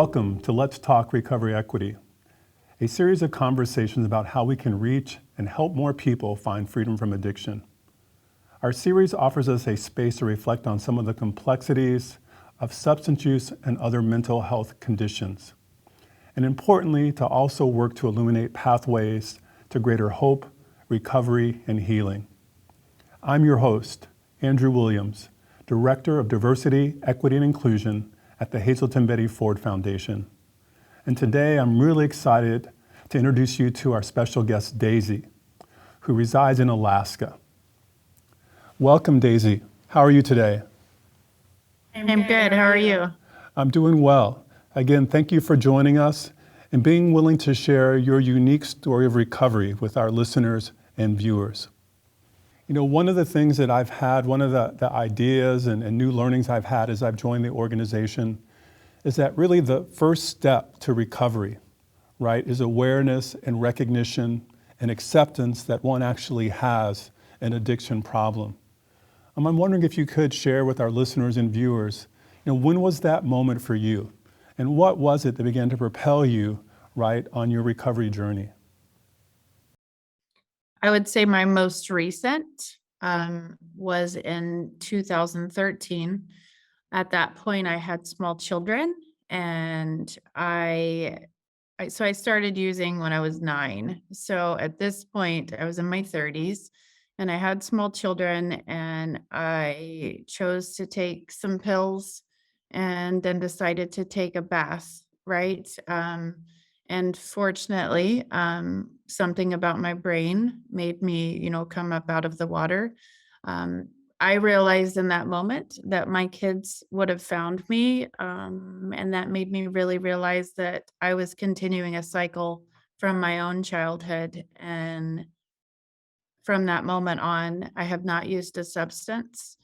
Welcome to Let's Talk Recovery Equity, a series of conversations about how we can reach and help more people find freedom from addiction. Our series offers us a space to reflect on some of the complexities of substance use and other mental health conditions, and importantly, to also work to illuminate pathways to greater hope, recovery, and healing. I'm your host, Andrew Williams, Director of Diversity, Equity, and Inclusion at the Hazelton Betty Ford Foundation. And today I'm really excited to introduce you to our special guest, Daisy, who resides in Alaska. Welcome, Daisy. How are you today? I'm good. How are you? I'm doing well. Again, thank you for joining us and being willing to share your unique story of recovery with our listeners and viewers. You know, one of the things that I've had, one of the ideas and new learnings I've had as I've joined the organization is that really the first step to recovery, right, is awareness and recognition and acceptance that one actually has an addiction problem. I'm wondering if you could share with our listeners and viewers, you know, when was that moment for you? And what was it that began to propel you, right, on your recovery journey? I would say my most recent was in 2013. At that point, I had small children, and I started using when I was 9. So at this point, I was in my 30s, and I had small children, and I chose to take some pills, and then decided to take a bath. Right. And fortunately, something about my brain made me, come up out of the water. Um, I realized in that moment that my kids would have found me. And that made me really realize that I was continuing a cycle from my own childhood. And from that moment on, I have not used a substance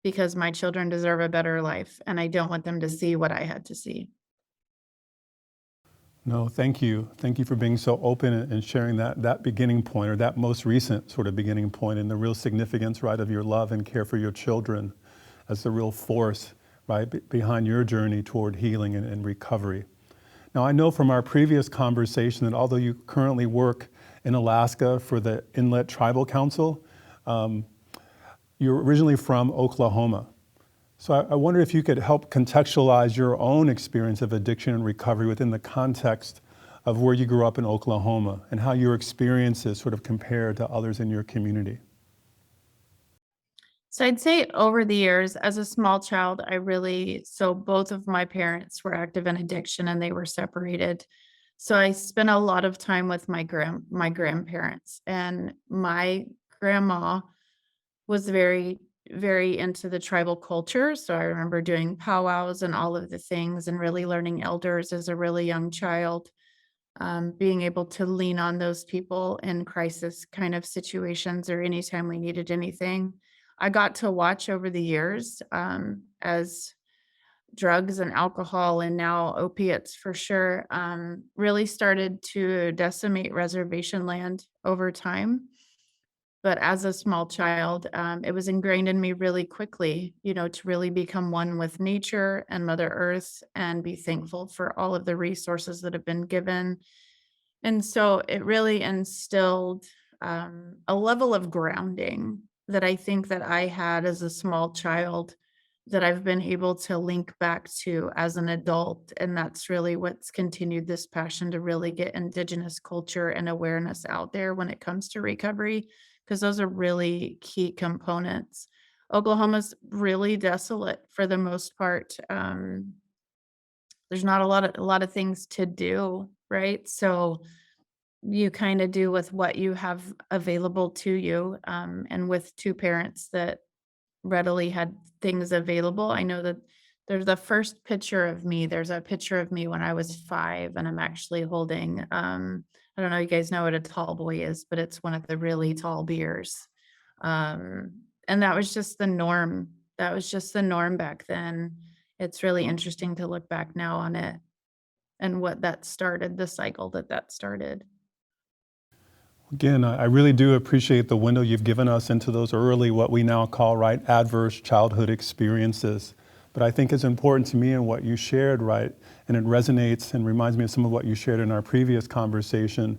because my children deserve a better life. And I don't want them to see what I had to see. No, thank you. Thank you for being so open and sharing that beginning point, or that most recent sort of beginning point, and the real significance, right, of your love and care for your children as the real force, right, behind your journey toward healing and recovery. Now, I know from our previous conversation that although you currently work in Alaska for the Inlet Tribal Council, you're originally from Oklahoma. So I wonder if you could help contextualize your own experience of addiction and recovery within the context of where you grew up in Oklahoma and how your experiences sort of compare to others in your community. So I'd say over the years, as a small child, so both of my parents were active in addiction and they were separated. So I spent a lot of time with my grandparents, and my grandma was very, very into the tribal culture. So I remember doing powwows and all of the things and really learning elders as a really young child, being able to lean on those people in crisis kind of situations or anytime we needed anything. I got to watch over the years as drugs and alcohol, and now opiates for sure, really started to decimate reservation land over time. But as a small child, it was ingrained in me really quickly, to really become one with nature and Mother Earth and be thankful for all of the resources that have been given. And so it really instilled a level of grounding that I think that I had as a small child that I've been able to link back to as an adult. And that's really what's continued this passion to really get Indigenous culture and awareness out there when it comes to recovery, because those are really key components. Oklahoma's really desolate for the most part. There's not a lot of things to do, right? So you kind of do with what you have available to you. And with two parents that readily had things available. I know that there's the first picture of me. There's a picture of me when I was 5, and I'm actually holding, I don't know, you guys know what a tall boy is, but it's one of the really tall beers. And that was just the norm. That was just the norm back then. It's really interesting to look back now on it and what that started, the cycle that started. Again, I really do appreciate the window you've given us into those early, what we now call, right, adverse childhood experiences. But I think it's important to me and what you shared, right? And it resonates and reminds me of some of what you shared in our previous conversation,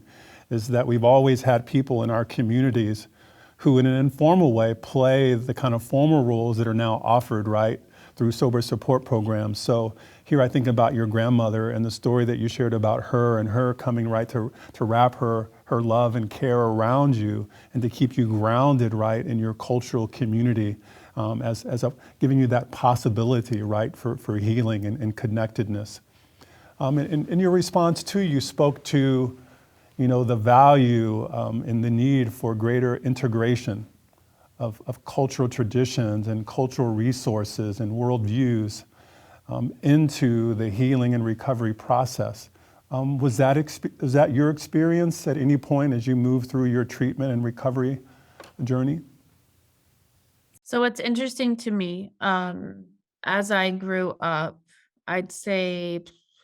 is that we've always had people in our communities who in an informal way play the kind of formal roles that are now offered, right, through sober support programs. So here I think about your grandmother and the story that you shared about her and her coming right to wrap her love and care around you and to keep you grounded, right, in your cultural community, giving you that possibility, right, for healing and connectedness. In your response too, you spoke to, the value and the need for greater integration of cultural traditions and cultural resources and worldviews into the healing and recovery process. Was that your experience at any point as you moved through your treatment and recovery journey? So what's interesting to me, as I grew up, I'd say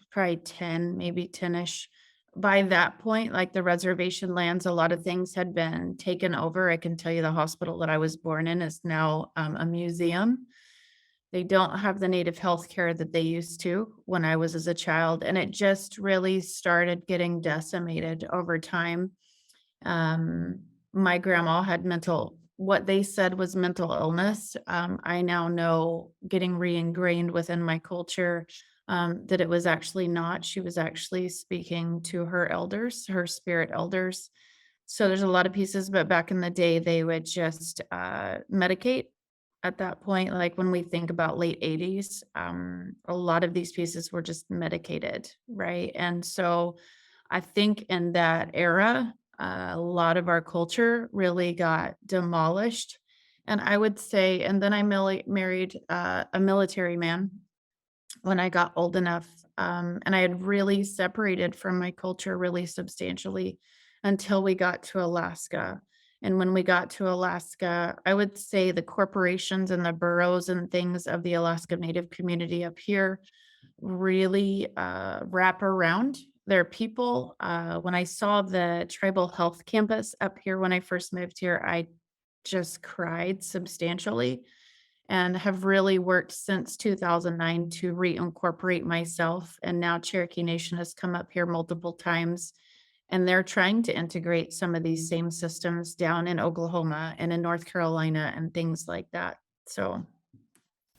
probably 10, maybe 10-ish. By that point, like the reservation lands, a lot of things had been taken over. I can tell you the hospital that I was born in is now a museum. They don't have the native health care that they used to when I was as a child. And it just really started getting decimated over time. um, my grandma had what they said was mental illness. I now know, getting re-ingrained within my culture, that it was actually not. She was actually speaking to her elders, her spirit elders. So there's a lot of pieces, but back in the day, they would just medicate at that point. Like when we think about late 80s, a lot of these pieces were just medicated, right? And so I think in that era, a lot of our culture really got demolished. And I would say, and then I married a military man when I got old enough. And I had really separated from my culture really substantially until we got to Alaska. And when we got to Alaska, I would say the corporations and the boroughs and things of the Alaska Native community up here really wrap around their people. When I saw the tribal health campus up here when I first moved here, I just cried substantially and have really worked since 2009 to reincorporate myself. And now Cherokee Nation has come up here multiple times and they're trying to integrate some of these same systems down in Oklahoma and in North Carolina and things like that. So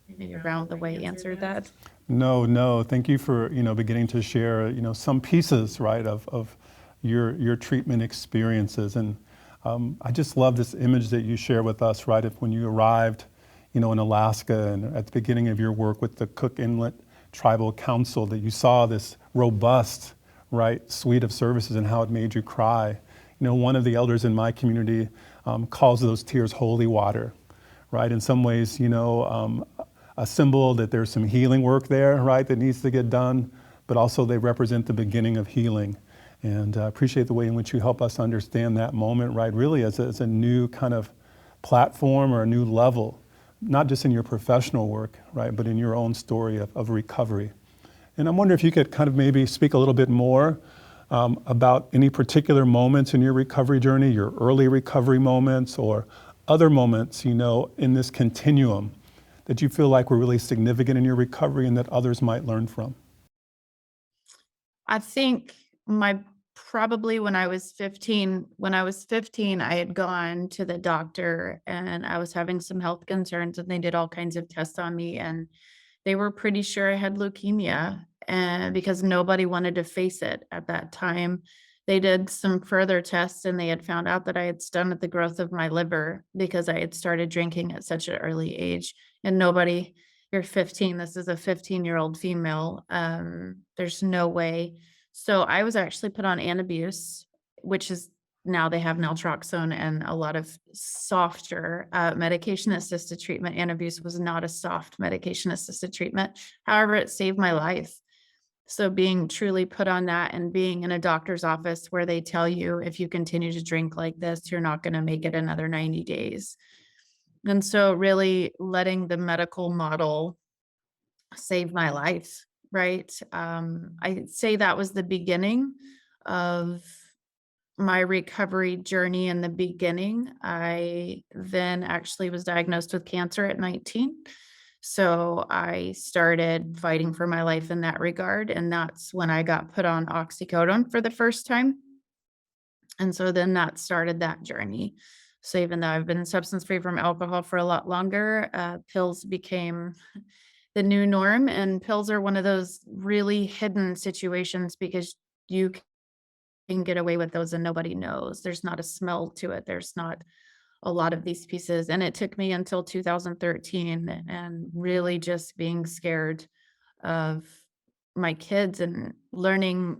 maybe around the way answered that. No, no. Thank you for beginning to share some pieces, right, of your treatment experiences. And I just love this image that you share with us, right, of when you arrived in Alaska and at the beginning of your work with the Cook Inlet Tribal Council, that you saw this robust, right, suite of services and how it made you cry. One of the elders in my community calls those tears holy water, right? In some ways, a symbol that there's some healing work there, right, that needs to get done, but also they represent the beginning of healing. And I appreciate the way in which you help us understand that moment, right, really as a new kind of platform or a new level, not just in your professional work, right, but in your own story of recovery. And I'm wondering if you could kind of maybe speak a little bit more about any particular moments in your recovery journey, your early recovery moments or other moments, in this continuum that you feel like were really significant in your recovery and that others might learn from? I think my probably when I was 15, I had gone to the doctor and I was having some health concerns and they did all kinds of tests on me and they were pretty sure I had leukemia, and because nobody wanted to face it at that time. They did some further tests and they had found out that I had stunted the growth of my liver because I had started drinking at such an early age. And nobody, you're 15, this is a 15-year-old female. There's no way. So I was actually put on Antabuse, which is now they have naltrexone and a lot of softer medication-assisted treatment. Antabuse was not a soft medication-assisted treatment. However, it saved my life. So being truly put on that and being in a doctor's office where they tell you if you continue to drink like this, you're not going to make it another 90 days. And so really letting the medical model save my life, right? I'd say that was the beginning of my recovery journey in the beginning. I then actually was diagnosed with cancer at 19. So I started fighting for my life in that regard, and that's when I got put on oxycodone for the first time. And so then that started that journey. So even though I've been substance free from alcohol for a lot longer, pills became the new norm. And pills are one of those really hidden situations because you can get away with those and nobody knows. There's not a smell to it. There's not a lot of these pieces. And it took me until 2013 and really just being scared of my kids and learning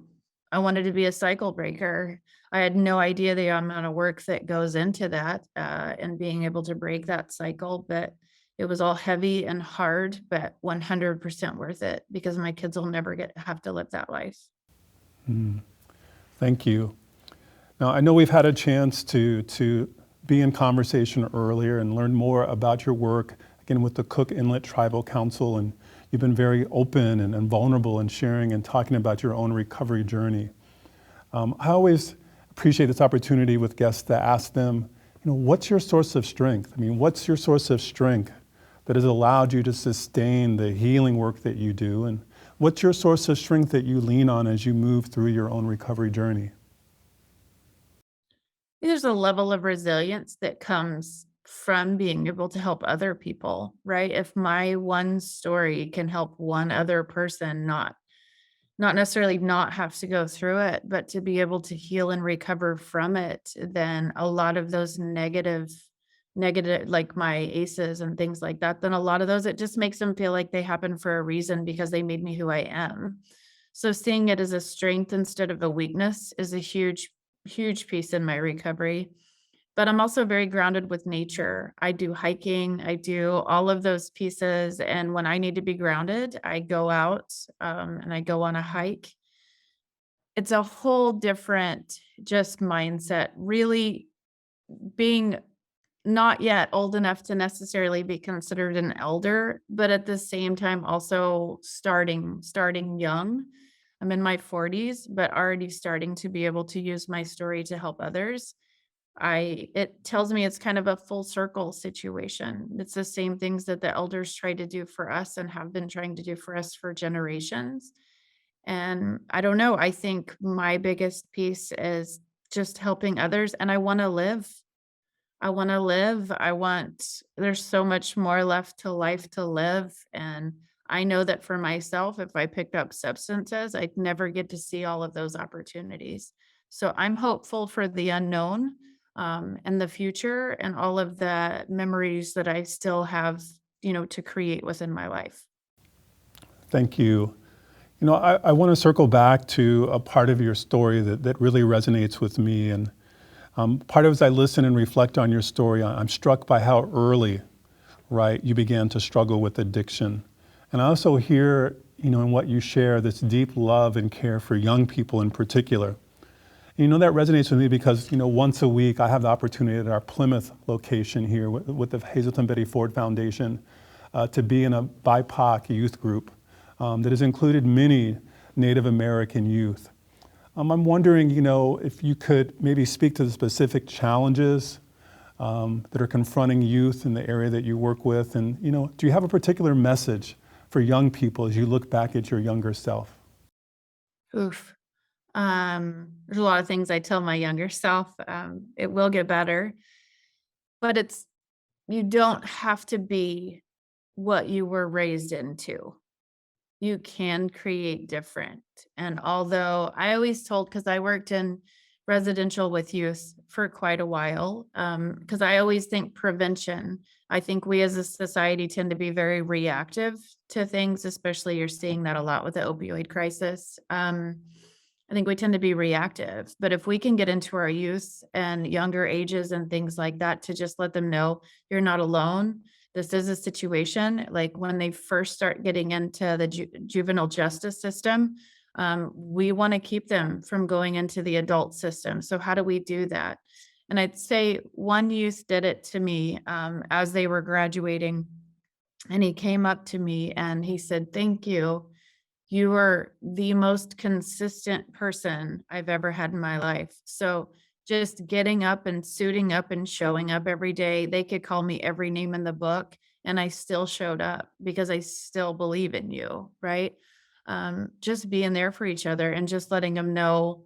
I wanted to be a cycle breaker. I had no idea the amount of work that goes into that, and being able to break that cycle, but it was all heavy and hard, but 100% worth it because my kids will never have to live that life. Mm, thank you. Now, I know we've had a chance to be in conversation earlier and learn more about your work, again, with the Cook Inlet Tribal Council, and you've been very open and vulnerable in sharing and talking about your own recovery journey. I always appreciate this opportunity with guests to ask them, what's your source of strength? I mean, what's your source of strength that has allowed you to sustain the healing work that you do? And what's your source of strength that you lean on as you move through your own recovery journey? There's a level of resilience that comes from being able to help other people, right? If my one story can help one other person not necessarily not have to go through it, but to be able to heal and recover from it, then a lot of those negative like my aces and things like that, then a lot of those, it just makes them feel like they happen for a reason because they made me who I am. So seeing it as a strength instead of a weakness is a huge piece in my recovery. But I'm also very grounded with nature. I do hiking, I do all of those pieces, and when I need to be grounded, I go out, and I go on a hike. It's a whole different just mindset, really being not yet old enough to necessarily be considered an elder, but at the same time also starting young. I'm in my 40s, but already starting to be able to use my story to help others. I it tells me it's kind of a full circle situation. It's the same things that the elders try to do for us and have been trying to do for us for generations. And I don't know, I think my biggest piece is just helping others and I want to live. I want to live. There's so much more left to life to live. And I know that for myself, if I picked up substances, I'd never get to see all of those opportunities. So I'm hopeful for the unknown, and the future and all of the memories that I still have, to create within my life. Thank you. I want to circle back to a part of your story that really resonates with me. And part of as I listen and reflect on your story, I'm struck by how early, right, you began to struggle with addiction. And I also hear, in what you share, this deep love and care for young people in particular. That resonates with me because, once a week I have the opportunity at our Plymouth location here with the Hazelton Betty Ford Foundation to be in a BIPOC youth group that has included many Native American youth. I'm wondering, if you could maybe speak to the specific challenges that are confronting youth in the area that you work with, and do you have a particular message for young people as you look back at your younger self? Oof. There's a lot of things I tell my younger self. It will get better, but you don't have to be what you were raised into. You can create different. And although I always told, because I worked in residential with youth for quite a while, because I always think prevention. I think we as a society tend to be very reactive to things, especially you're seeing that a lot with the opioid crisis. I think we tend to be reactive, but if we can get into our youth and younger ages and things like that to just let them know you're not alone. This is a situation like when they first start getting into the juvenile justice system, we want to keep them from going into the adult system. So how do we do that? And I'd say one youth did it to me as they were graduating, and he came up to me and he said, "Thank you. You are the most consistent person I've ever had in my life." So just getting up and suiting up and showing up every day, they could call me every name in the book. and I still showed up because I still believe in you, right? Just being there for each other and just letting them know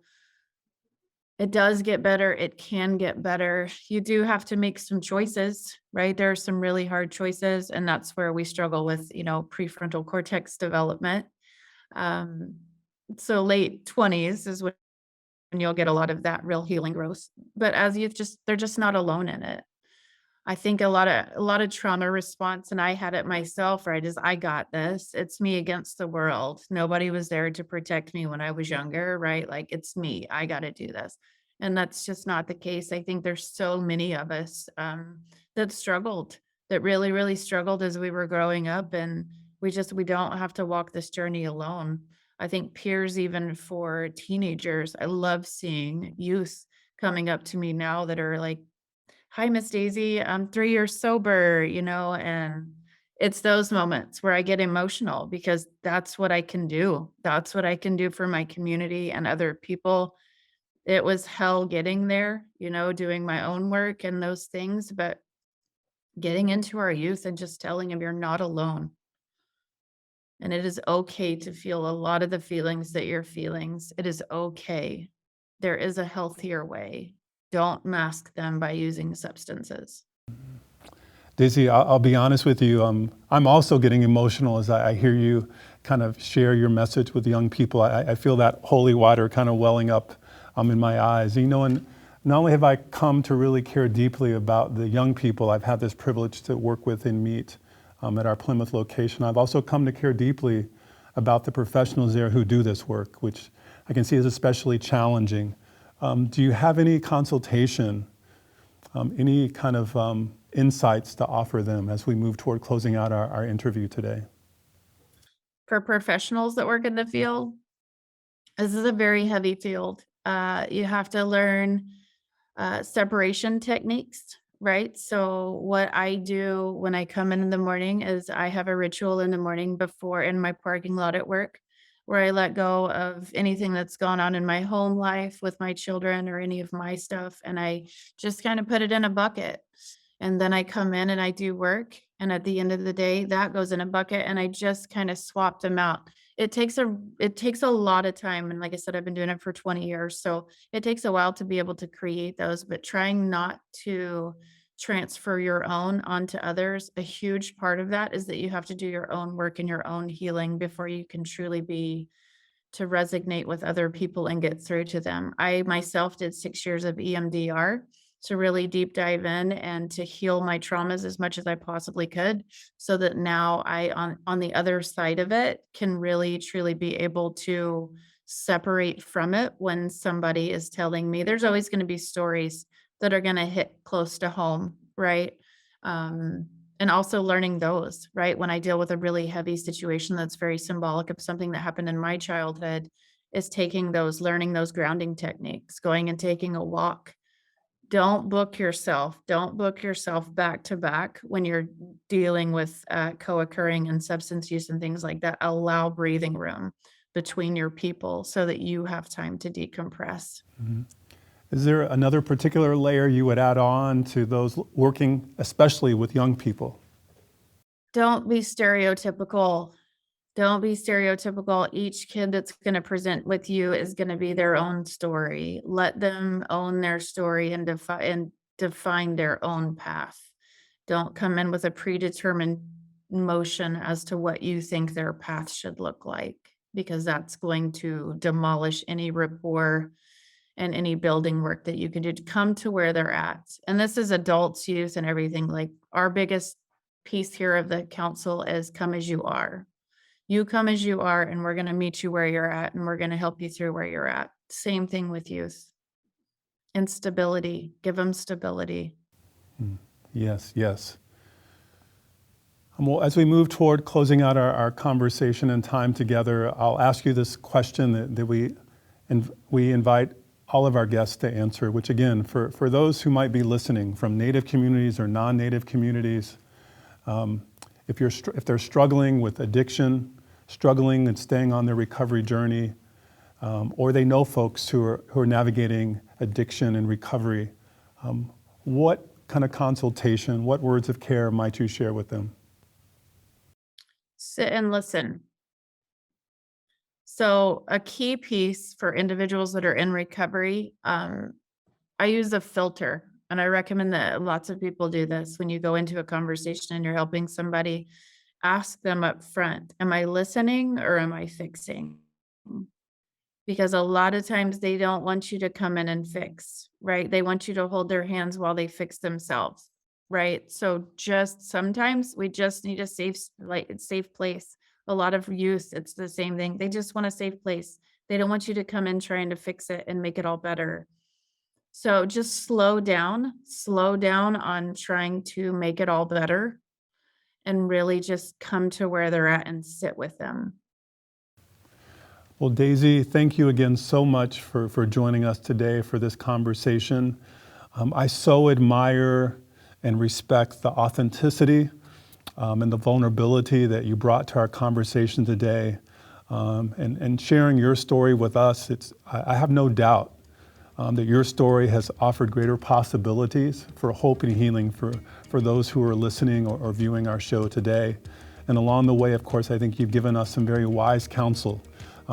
it does get better. It can get better. You do have to make some choices, right? There are some really hard choices, and that's where we struggle with, prefrontal cortex development. Um, so late 20s is when you'll get a lot of that real healing growth. But as youth, just they're just not alone in it. I think a lot of trauma response, and I had it myself, right, is I got this. It's me against the world. Nobody was there to protect me when I was younger, right? Like it's me. I got to do this. And that's just not the case. I think there's so many of us that struggled, that really, really struggled as we were growing up. And we don't have to walk this journey alone. I think peers, even for teenagers, I love seeing youth coming up to me now that are like, "Hi, Miss Daisy. I'm 3 years sober," and it's those moments where I get emotional because that's what I can do. That's what I can do for my community and other people. It was hell getting there, doing my own work and those things, but getting into our youth and just telling them you're not alone. And it is okay to feel a lot of the feelings that you're feelings. It is okay. There is a healthier way. Don't mask them by using substances. Daisy, I'll be honest with you. I'm also getting emotional as I hear you kind of share your message with young people. I feel that holy water kind of welling up in my eyes. And not only have I come to really care deeply about the young people I've had this privilege to work with and meet at our Plymouth location, I've also come to care deeply about the professionals there who do this work, which I can see is especially challenging. Do you have any consultation, any kind of insights to offer them as we move toward closing out our interview today? For professionals that work in the field, this is a very heavy field. You have to learn separation techniques, right? So, what I do when I come in the morning is I have a ritual in the morning before in my parking lot at work where I let go of anything that's gone on in my home life with my children or any of my stuff. And I just kind of put it in a bucket. And then I come in and I do work. And at the end of the day, that goes in a bucket and I just kind of swap them out. It takes a lot of time. And like I said, I've been doing it for 20 years. So it takes a while to be able to create those, but trying not to transfer your own onto others. A huge part of that is that you have to do your own work and your own healing before you can truly be to resonate with other people and get through to them. I myself did 6 years of EMDR to really deep dive in and to heal my traumas as much as I possibly could so that now I on the other side of it can really truly be able to separate from it when somebody is telling me there's always going to be stories that are going to hit close to home, right? Um, and also learning those, right? When I deal with a really heavy situation that's very symbolic of something that happened in my childhood, is taking those, learning those grounding techniques, going and taking a walk. Don't book yourself. Don't book yourself back to back when you're dealing with co-occurring and substance use and things like that. Allow breathing room between your people so that you have time to decompress. Is there another particular layer you would add on to those working, especially with young people? Don't be stereotypical. Don't be stereotypical. Each kid that's going to present with you is going to be their own story. Let them own their story and define their own path. Don't come in with a predetermined motion as to what you think their path should look like, because that's going to demolish any rapport and any building work that you can do to come to where they're at. And this is adults, youth, and everything. Like our biggest piece here of the council is come as you are. You come as you are, and we're going to meet you where you're at, and we're going to help you through where you're at. Same thing with youth and stability. Give them stability. Yes, yes. Well, as we move toward closing out our conversation and time together, I'll ask you this question that we invite all of our guests to answer, which again, for those who might be listening from Native communities or non-Native communities, if they're struggling with addiction, struggling and staying on their recovery journey, or they know folks who are navigating addiction and recovery, what kind of consultation, what words of care might you share with them? Sit and listen. So a key piece for individuals that are in recovery, I use a filter, and I recommend that lots of people do this when you go into a conversation and you're helping somebody. Ask them up front, am I listening or am I fixing? Because a lot of times they don't want you to come in and fix, right? They want you to hold their hands while they fix themselves, right? So just sometimes we just need a safe place. A lot of youth, it's the same thing. They just want a safe place. They don't want you to come in trying to fix it and make it all better. So just slow down on trying to make it all better and really just come to where they're at and sit with them. Well, Daisy, thank you again so much for joining us today for this conversation. I so admire and respect the authenticity and the vulnerability that you brought to our conversation today. And sharing your story with us, I have no doubt that your story has offered greater possibilities for hope and healing for those who are listening or viewing our show today. And along the way, of course, I think you've given us some very wise counsel,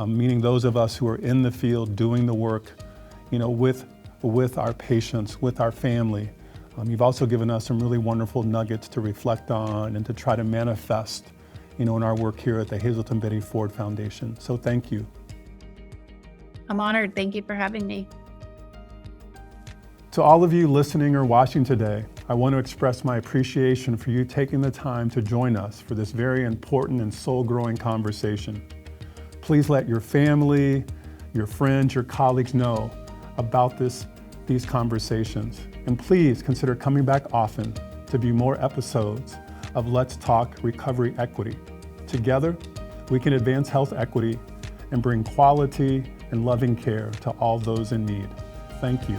meaning those of us who are in the field doing the work, with our patients, with our family. You've also given us some really wonderful nuggets to reflect on and to try to manifest, in our work here at the Hazelton Betty Ford Foundation. So thank you. I'm honored. Thank you for having me. To all of you listening or watching today, I want to express my appreciation for you taking the time to join us for this very important and soul-growing conversation. Please let your family, your friends, your colleagues know about these conversations. And please consider coming back often to view more episodes of Let's Talk Recovery Equity. Together, we can advance health equity and bring quality and loving care to all those in need. Thank you.